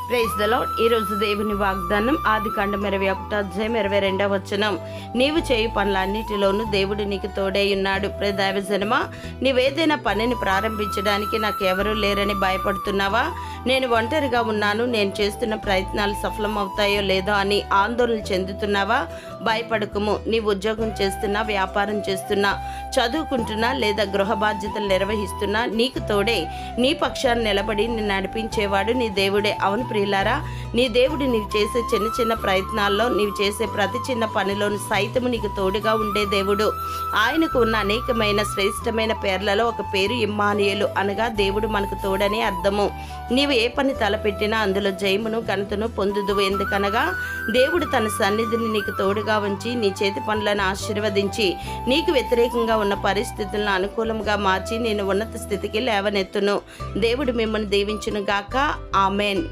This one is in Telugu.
Praise the lord. ఈరోజు దేవుని వాగ్దానం ఆదికాండం 21:22. నీవు చేయు పనులన్నిటిలోనూ దేవుడు నీకు తోడై ఉన్నాడు. దైవజనమా, నీవేదైనా పనిని ప్రారంభించడానికి నాకు ఎవరూ లేరని భయపడుతున్నావా? నేను ఒంటరిగా ఉన్నాను, నేను చేస్తున్న ప్రయత్నాలు సఫలమవుతాయో లేదో అని ఆందోళన చెందుతున్నావా? భయపడకుము. నీవు ఉద్యోగం చేస్తున్నా, వ్యాపారం చేస్తున్నా, చదువుకుంటున్నా లేదా గృహ బాధ్యతలు నిర్వహిస్తున్నా, నీకు తోడే నీ పక్షాన్ని నిలబడి నిన్ను నడిపించేవాడు నీ దేవుడే. అవును ప్రియులారా, నీ దేవుడు నీవు చేసే చిన్న చిన్న ప్రయత్నాల్లో, నీవు చేసే ప్రతి చిన్న పనిలోను సైతము నీకు తోడుగా ఉండే దేవుడు. ఆయనకు ఉన్న అనేకమైన శ్రేష్టమైన పేర్లలో ఒక పేరు ఇమ్మానుయేలు, అనగా దేవుడు మనకు తోడని అర్థము. నీవు ఏ పని తలపెట్టినా అందులో జయమును ఘనతను పొందుదువు. ఎందుకనగా దేవుడు తన సన్నిధిని నీకు తోడుగా ఉంచి నీ చేతి పనులను ఆశీర్వదించి నీకు వ్యతిరేకంగా ఉన్న పరిస్థితులను అనుకూలంగా మార్చి నేను ఉన్నత స్థితికి లేవనెత్తును. దేవుడు మిమ్మల్ని దీవించును గాక. ఆమెన్.